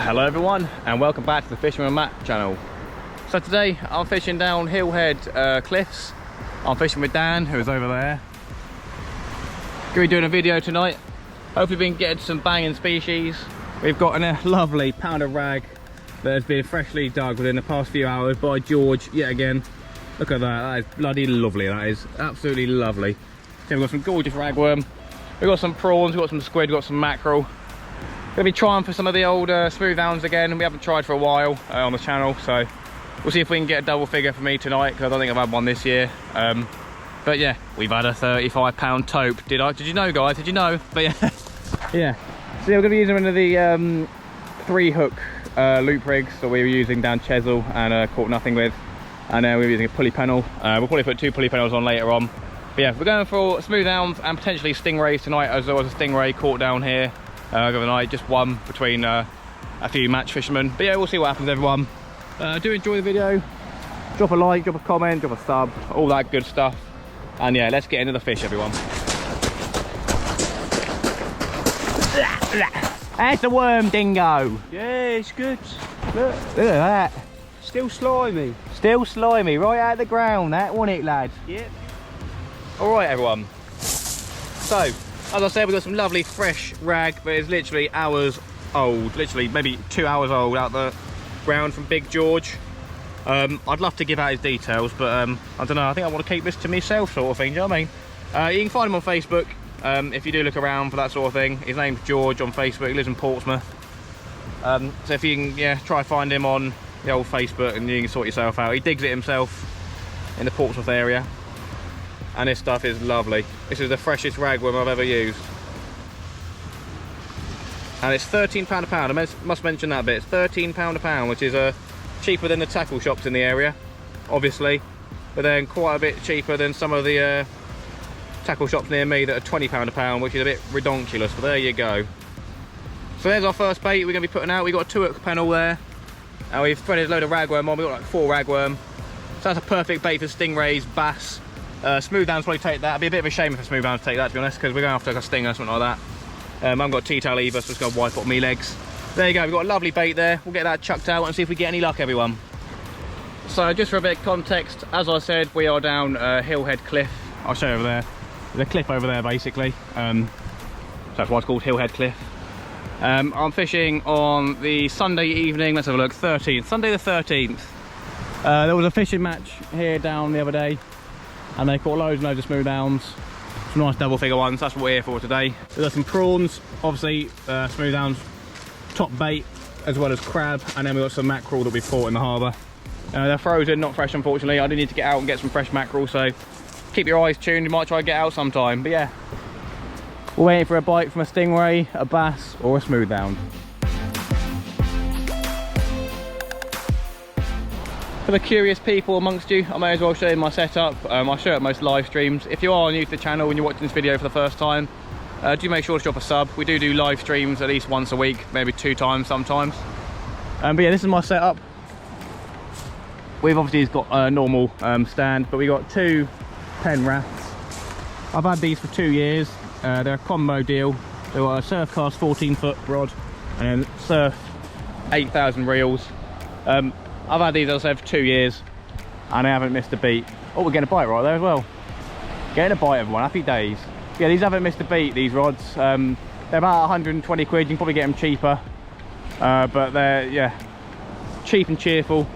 Hello everyone and welcome back to the Fisherman Matt channel. So today I'm fishing down Hillhead Cliffs. I'm fishing with Dan, who's over there. Gonna be doing a video tonight. Hopefully we can get some banging species. We've got a lovely pound of rag that has been freshly dug within the past few hours by George yet again. Look at that, that is bloody lovely, that is absolutely lovely. So we've got some gorgeous ragworm, we've got some prawns, we've got some squid, we've got some mackerel. Gonna be trying for some of the old Smoothounds again. We haven't tried for a while on the channel, so we'll see if we can get a double figure for me tonight, because I don't think I've had one this year. But yeah, we've had a 35-pound taupe. Did you know, guys? Did you know? But yeah, yeah. So we're gonna be using one of the 3-hook loop rigs that we were using down Chesil and caught nothing with, and we were using a pulley pennel. We'll probably put 2 pulley pennels on later on. But yeah, we're going for Smoothounds and potentially stingrays tonight, as there was a stingray caught down here the other night, just one between a few match fishermen. But yeah, we'll see what happens, everyone. Do enjoy the video. Drop a like, drop a comment, drop a sub, all that good stuff. And yeah, let's get into the fish, everyone. That's a worm, dingo. Yeah, it's good. Look at that. Still slimy. Still slimy, right out of the ground, that, wasn't it, lad? Yep. All right, everyone. So, as I said, we've got some lovely fresh rag, but it's literally hours old. Literally, maybe 2 hours old out the ground from Big George. I'd love to give out his details, but I don't know. I think I want to keep this to myself, sort of thing. Do you know what I mean? You can find him on Facebook if you do look around for that sort of thing. His name's George on Facebook. He lives in Portsmouth. So if you can, yeah, try find him on the old Facebook, and you can sort yourself out. He digs it himself in the Portsmouth area, and this stuff is lovely. This is the freshest ragworm I've ever used, and it's £13 a pound. I must mention that bit. It's £13 a pound, which is cheaper than the tackle shops in the area, obviously, but then quite a bit cheaper than some of the tackle shops near me that are £20 a pound, which is a bit redonkulous, but there you go. So there's our first bait we're going to be putting out. We've got a 2-hook pennel there, and we've threaded a load of ragworm on. We've got like 4 ragworm, so that's a perfect bait for stingrays, bass. Smoothounds probably take that. It'd be a bit of a shame if a Smoothounds take that, to be honest, because we're going after like a stinger or something like that. I haven't got a T-tail either, so it's going to wipe up me legs. There you go, we've got a lovely bait there. We'll get that chucked out and see if we get any luck, everyone. So just for a bit of context, as I said, we are down Hillhead Cliff. I'll show you over there. There's a cliff over there, basically. So that's why it's called Hillhead Cliff. I'm fishing on the Sunday evening. Let's have a look. 13th, Sunday the 13th. There was a fishing match here down the other day, and they caught loads and loads of Smoothounds. Some nice double figure ones. That's what we're here for today. We've got some prawns, obviously Smoothounds top bait, as well as crab, and then we've got some mackerel that we caught in the harbour. They're frozen, not fresh, unfortunately. I do need to get out and get some fresh mackerel, so keep your eyes tuned. You might try to get out sometime, but yeah, we're waiting for a bite from a stingray, a bass, or a Smoothound. For the curious people amongst you, I may as well show you my setup. I show it at most live streams. If you are new to the channel and you're watching this video for the first time, do make sure to drop a sub. We do live streams at least once a week, maybe 2 times sometimes. But yeah, this is my setup. We've obviously got a normal stand, but we got 2 pen rafts. I've had these for 2 years. They're a combo deal. They've got a surf cast 14-foot rod and then surf 8,000 reels. I've had these, as I said, for 2 years, and they haven't missed a beat. Oh, we're getting a bite right there as well. Getting a bite, everyone. Happy days. Yeah, these haven't missed a beat, these rods. They're about 120 quid. You can probably get them cheaper, but they're, yeah, cheap and cheerful.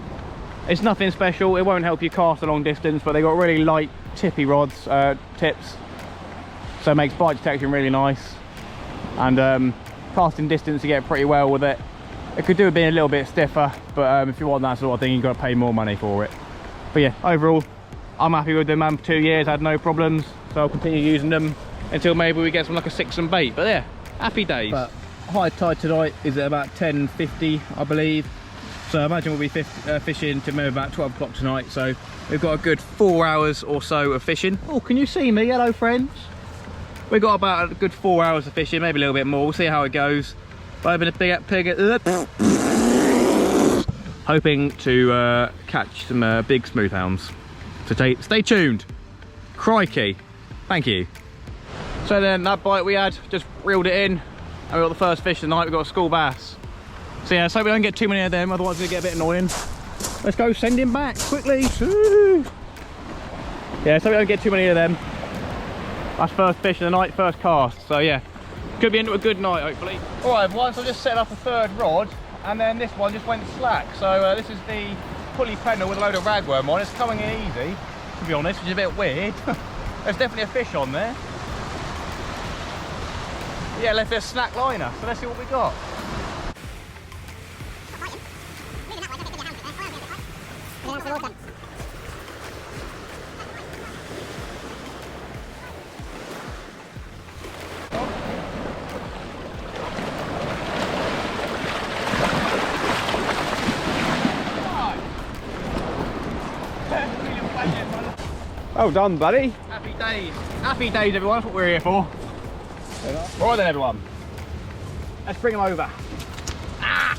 It's nothing special. It won't help you cast a long distance, but they've got really light tippy rods, tips, so it makes bite detection really nice, and casting distance you get pretty well with it. It could do with being a little bit stiffer, but if you want that sort of thing, you've got to pay more money for it. But yeah, overall, I'm happy with them, man. For 2 years, I had no problems, so I'll continue using them until maybe we get some like a 6 and bait. But yeah, happy days. But high tide tonight is at about 10:50, I believe. So I imagine we'll be fishing to maybe about 12 o'clock tonight. So we've got a good 4 hours or so of fishing. Oh, can you see me? Hello, friends. We've got about a good 4 hours of fishing, maybe a little bit more. We'll see how it goes. But I've been hoping to catch some big Smoothounds. So stay tuned. Crikey. Thank you. So then that bite we had, just reeled it in, and we got the first fish tonight. We got a school bass. So yeah, so we don't get too many of them, otherwise it's gonna get a bit annoying. Let's go send him back quickly. Woo. Yeah, so we don't get too many of them. That's first fish of the night, first cast. So yeah, could be into a good night hopefully. All right, everyone, so I just set up a third rod, and then this one just went slack. So this is the pulley pennel with a load of ragworm on. It's coming in easy, to be honest, which is a bit weird. There's definitely a fish on there. Yeah, left a slack liner. So let's see what we got. Well done, buddy. Happy days. Happy days, everyone. That's what we're here for. Right then, everyone. Let's bring them over. Ah!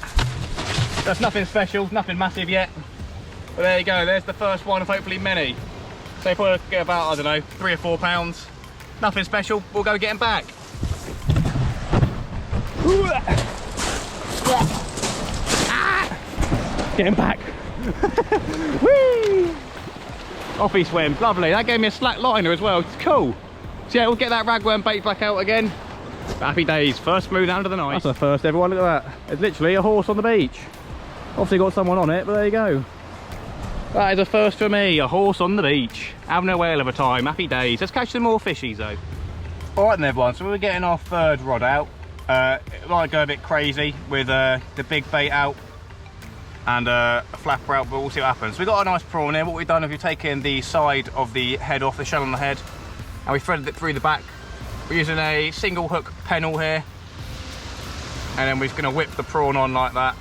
That's nothing special, nothing massive yet. But there you go. There's the first one of hopefully many. So probably get about, I don't know, 3 or 4 pounds. Nothing special. We'll go get them back. Ah! Get him back. Whee! Off he swims, lovely. That gave me a slack liner as well, it's cool. So yeah, we'll get that ragworm bait back out again. Happy days, first Smoothound of the night. That's the first, everyone, look at that. It's literally a horse on the beach. Obviously got someone on it, but there you go. That is a first for me, a horse on the beach. Having a whale of a time, happy days. Let's catch some more fishies though. All right then everyone, so we're getting our third rod out. It might go a bit crazy with the big bait out and a flapper out, but we'll see what happens. We've got a nice prawn here. What we've done is we've taken the side of the head off, the shell on the head, and we threaded it through the back. We're using a single hook pennel here, and then we're just going to whip the prawn on like that.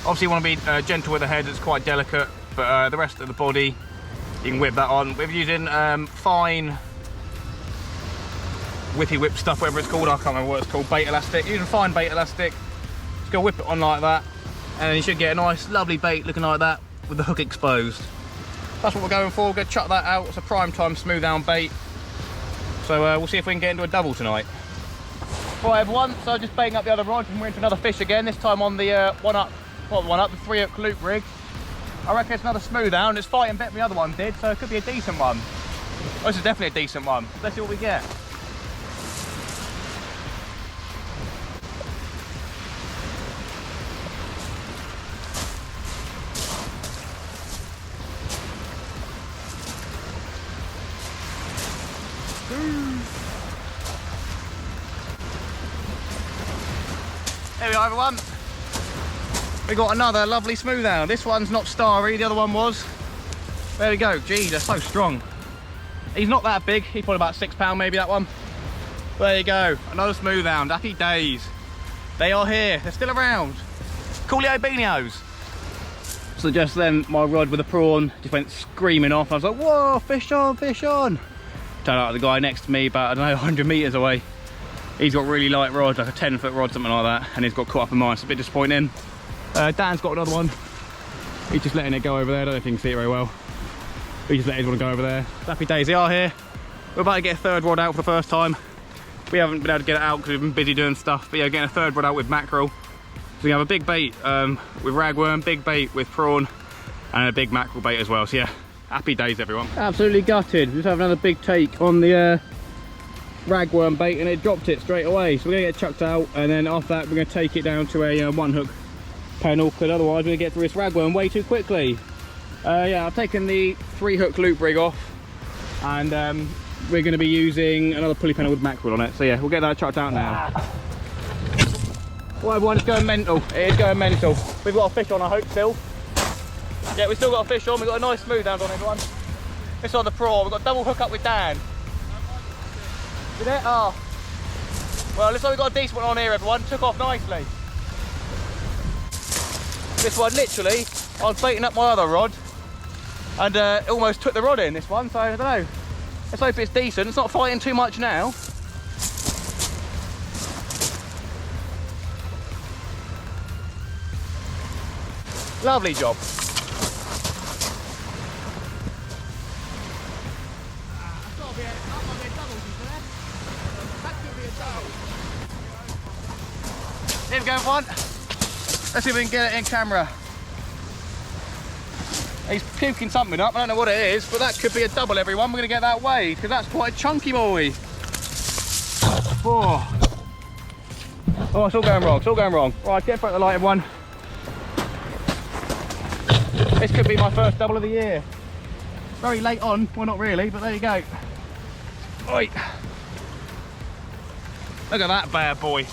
Obviously you want to be gentle with the head, it's quite delicate, but the rest of the body you can whip that on. We're using fine whippy whip stuff, whatever it's called, I can't remember what it's called, bait elastic. Using fine bait elastic, just go whip it on like that, and then you should get a nice lovely bait looking like that with the hook exposed. That's what we're going for. We're going to chuck that out. It's a prime time Smoothound bait, so we'll see if we can get into a double tonight. Right everyone, so just baiting up the other rod and we're into another fish again, this time on the the 3 hook loop rig. I reckon it's another Smoothound. It's fighting better than the other one did, so it could be a decent one. Oh, this is definitely a decent one. Let's see what we get. There we are everyone. We got another lovely Smoothound. This one's not starry, the other one was. There we go. Geez, they're so strong. He's not that big, he's probably about £6 maybe, that one. There you go, another Smoothound. Happy days. They are here, they're still around. Coolio beanios. So just then my rod with the prawn just went screaming off. I was like, whoa, fish on, fish on. Turned out the guy next to me about, I don't know, 100 metres away. He's got really light rods, like a 10-foot rod, something like that, and he's got caught up in mine. It's a bit disappointing. Dan's got another one. He's just letting it go over there. I don't know if you can see it very well. He just let his one go over there. Happy days, they are here. We're about to get a third rod out for the first time. We haven't been able to get it out because we've been busy doing stuff, but yeah, getting a third rod out with mackerel. So we have a big bait with ragworm, big bait with prawn, and a big mackerel bait as well. So yeah, happy days everyone. Absolutely gutted. We just have another big take on the ragworm bait and it dropped it straight away, so we're gonna get it chucked out, and then after that we're gonna take it down to a 1 hook pennel, because otherwise we're gonna get through this ragworm way too quickly. Yeah, I've taken the 3 hook loop rig off, and we're gonna be using another pulley pennel with mackerel on it. So yeah, we'll get that chucked out now. Well everyone, it's going mental. It is going mental. We've got a fish on, I hope, still. Yeah, we've still got a fish on. We've got a nice Smoothound on, everyone. This on the prawn. We've got double hook up with Dan. Did it? Oh. Well, looks like we've got a decent one on here, everyone. Took off nicely. This one, literally, I was baiting up my other rod and it almost took the rod in, this one, so I don't know. Let's hope it's decent. It's not fighting too much now. Lovely job. Here we go, one. Let's see if we can get it in camera. He's puking something up, I don't know what it is, but that could be a double, everyone. We're going to get that weighed, because that's quite a chunky boy. Oh, it's all going wrong, it's all going wrong. Right, get in front of the light, everyone. This could be my first double of the year. Very late on, well not really, but there you go. Oi. Look at that bad boy.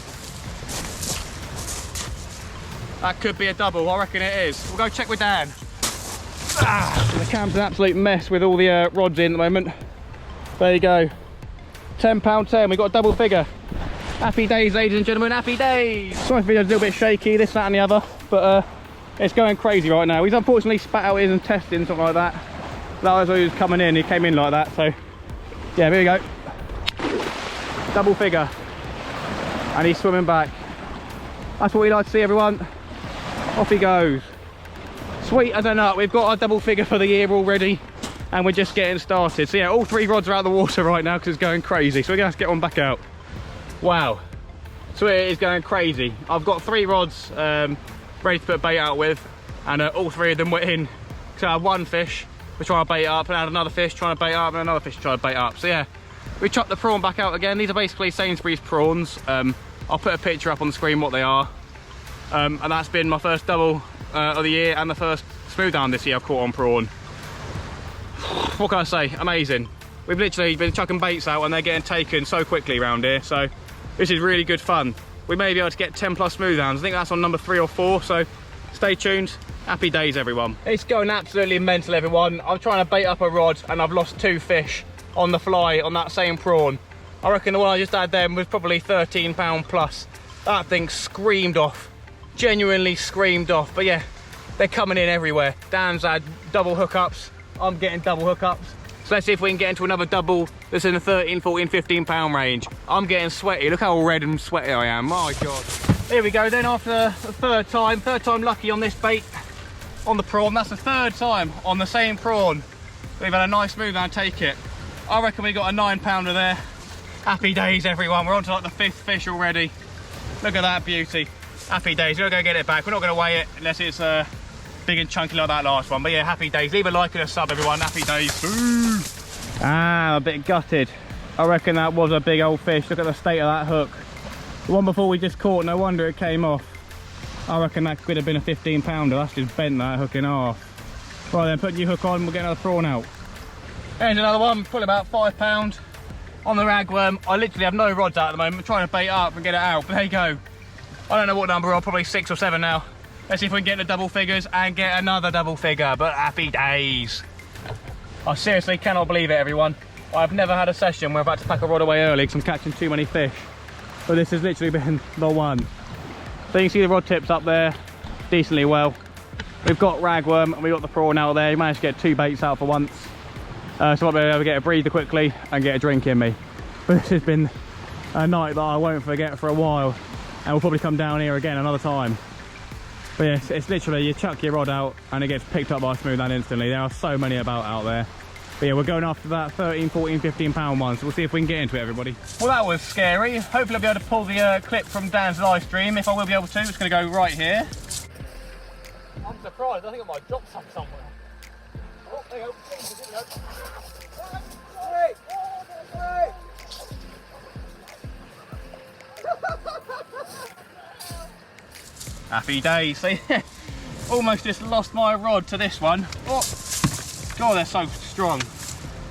That could be a double, I reckon it is. We'll go check with Dan. The cam's an absolute mess with all the rods in at the moment. There you go. £10.10, we got a double figure. Happy days, ladies and gentlemen, happy days. Sorry if the video's a little bit shaky, this, that and the other, but it's going crazy right now. He's unfortunately spat out his intestines, something like that. That was when he was coming in, he came in like that, so yeah, here we go. Double figure. And he's swimming back. That's what we like to see, everyone. Off he goes. Sweet as a nut, we've got our double figure for the year already, and we're just getting started. So yeah, all 3 rods are out of the water right now because it's going crazy, so we're gonna have to get one back out. Wow, so it is going crazy. I've got 3 rods ready to put bait out with, and all 3 of them were in. So I had one fish, we're trying to bait up, and I had another fish trying to bait up, and another fish trying to bait up. So yeah, we chucked the prawn back out again. These are basically Sainsbury's prawns. I'll put a picture up on the screen what they are. And that's been my first double of the year, and the first Smoothound this year I've caught on prawn. What can I say? Amazing. We've literally been chucking baits out and they're getting taken so quickly around here, so this is really good fun. We may be able to get 10 plus Smoothounds. I think that's on number 3 or 4, so stay tuned. Happy days, everyone. It's going absolutely mental, everyone. I'm trying to bait up a rod and I've lost 2 fish on the fly on that same prawn. I reckon the one I just had then was probably £13 plus. That thing screamed off, genuinely screamed off. But yeah, they're coming in everywhere. Dan's had double hookups, I'm getting double hookups. So let's see if we can get into another double that's in the 13, 14, 15 pound range. I'm getting sweaty, look how red and sweaty I am, my God. Here we go then, after the third time lucky on this bait, on the prawn. That's the 3rd time on the same prawn. We've had a nice Smoothound take it. I reckon we got a 9-pounder there. Happy days, everyone. We're on to like the 5th fish already. Look at that beauty. Happy days. We're gonna go get it back. We're not gonna weigh it unless it's big and chunky like that last one. But yeah, happy days. Leave a like and a sub, everyone. Happy days. Ooh. Ah, a bit gutted. I reckon that was a big old fish. Look at the state of that hook. The one before we just caught, no wonder it came off. I reckon that could have been a 15-pounder. That's just bent that hook in half. Right then, put your hook on, we'll get another prawn out. Here's another one, probably about £5 on the ragworm. I literally have no rods out at the moment. I'm trying to bait up and get it out, but there you go. I don't know what number we're on, probably 6 or 7 now. Let's see if we can get the double figures and get another double figure, but happy days. I seriously cannot believe it, everyone. I've never had a session where I've had to pack a rod away early because I'm catching too many fish. But this has literally been the one. So you can see the rod tips up there decently well. We've got ragworm and we've got the prawn out there. You managed to get 2 baits out for once. So I'll be able to get a breather quickly and get a drink in me. But this has been a night that I won't forget for a while. And we'll probably come down here again another time. But yeah, it's literally, you chuck your rod out and it gets picked up by a Smoothound instantly. There are so many about out there. But yeah, we're going after that 13, 14, 15 pound one. So we'll see if we can get into it, everybody. Well, that was scary. Hopefully I'll be able to pull the clip from Dan's live stream. If I will be able to, it's going to go right here. I'm surprised. I think I might drop some somewhere. Oh, there you go. There you go. Happy days. See, almost just lost my rod to this one. Oh, God, they're so strong.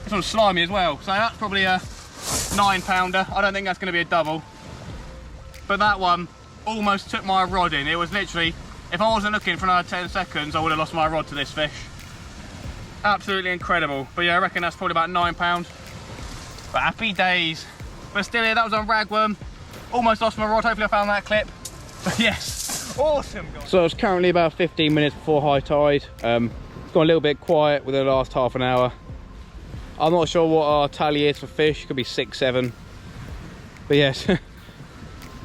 This one's slimy as well. So that's probably a 9-pounder. I don't think that's going to be a double. But that one almost took my rod in. It was literally, if I wasn't looking for another 10 seconds, I would have lost my rod to this fish. Absolutely incredible. But yeah, I reckon that's probably about 9 pounds. But happy days. But still here, that was on ragworm. Almost lost my rod. Hopefully I found that clip. But yes, awesome, guys. So it's currently about 15 minutes before high tide. It's gone a little bit quiet within the last half an hour. I'm not sure what our tally is for fish. It could be 6, 7. But yes,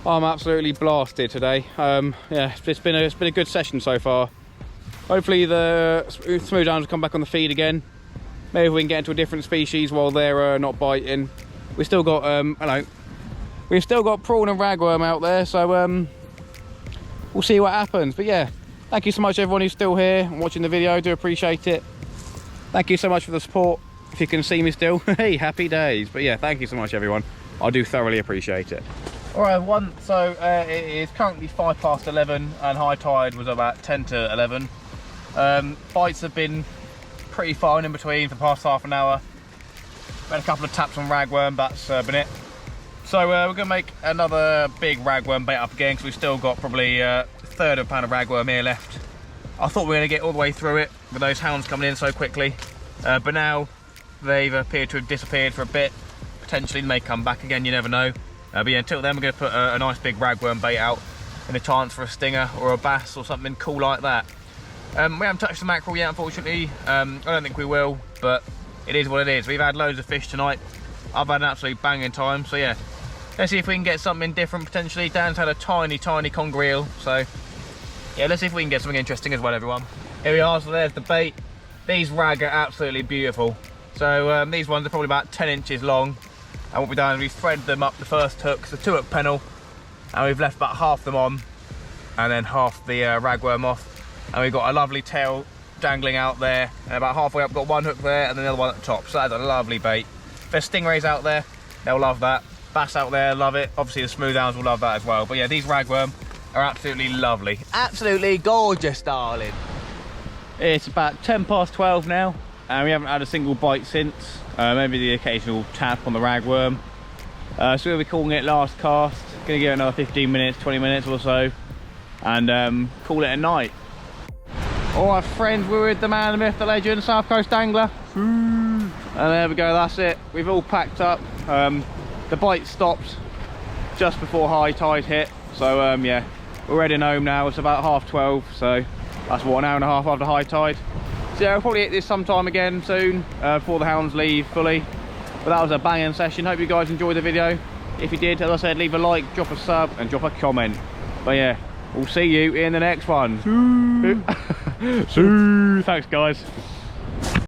I'm absolutely blasted today. Yeah, it's been a good session so far. Hopefully the Smoothounds will come back on the feed again. Maybe we can get into a different species while they're not biting. We've still got we've still got prawn and ragworm out there, so we'll see what happens. But yeah, thank you so much everyone who's still here and watching the video. I do appreciate it. Thank you so much for the support. If you can see me still, hey, happy days. But yeah, thank you so much everyone. I do thoroughly appreciate it. All right everyone, so it is currently 11:05 and high tide was about 10 to 11. Bites have been pretty fine in between for the past half an hour. Had a couple of taps on ragworm, that's been it. So we're going to make another big ragworm bait up again because we've still got probably a third of a pound of ragworm here left. I thought we were going to get all the way through it with those hounds coming in so quickly, but now they've appeared to have disappeared for a bit. Potentially they may come back again, you never know. But yeah, until then we're going to put a nice big ragworm bait out in a chance for a stinger or a bass or something cool like that. We haven't touched the mackerel yet, unfortunately. I don't think we will, but it is what it is. We've had loads of fish tonight. I've had an absolute banging time, so yeah. Let's see if we can get something different potentially. Dan's had a tiny conger eel, so yeah, let's see if we can get something interesting as well, everyone. Here we are, so there's the bait. These rag are absolutely beautiful. So these ones are probably about 10 inches long. And what we've done is we've threaded them up the first hooks, the 2-hook pennel, and we've left about half them on, and then half the ragworm off. And we've got a lovely tail dangling out there, and about halfway up, got one hook there, and then the other one at the top. So that's a lovely bait. If there's stingrays out there, they'll love that. Bass out there, love it. Obviously the Smoothounds will love that as well. But yeah, these ragworm are absolutely lovely. Absolutely gorgeous, darling. It's about 12:10 now, and we haven't had a single bite since. Maybe the occasional tap on the ragworm. So we'll be calling it last cast. Gonna give it another 15 minutes, 20 minutes or so, and call it a night. All right, friends, we're with the man, the myth, the legend, South Coast Angler. And there we go, that's it. We've all packed up. The bite stopped just before high tide hit. So yeah, we're heading home now. It's about 12:30, so that's what, an hour and a half after high tide. So yeah, we'll probably hit this sometime again soon before the hounds leave fully. But that was a banging session. Hope you guys enjoyed the video. If you did, as I said, leave a like, drop a sub and drop a comment. But yeah, we'll see you in the next one. Thanks guys.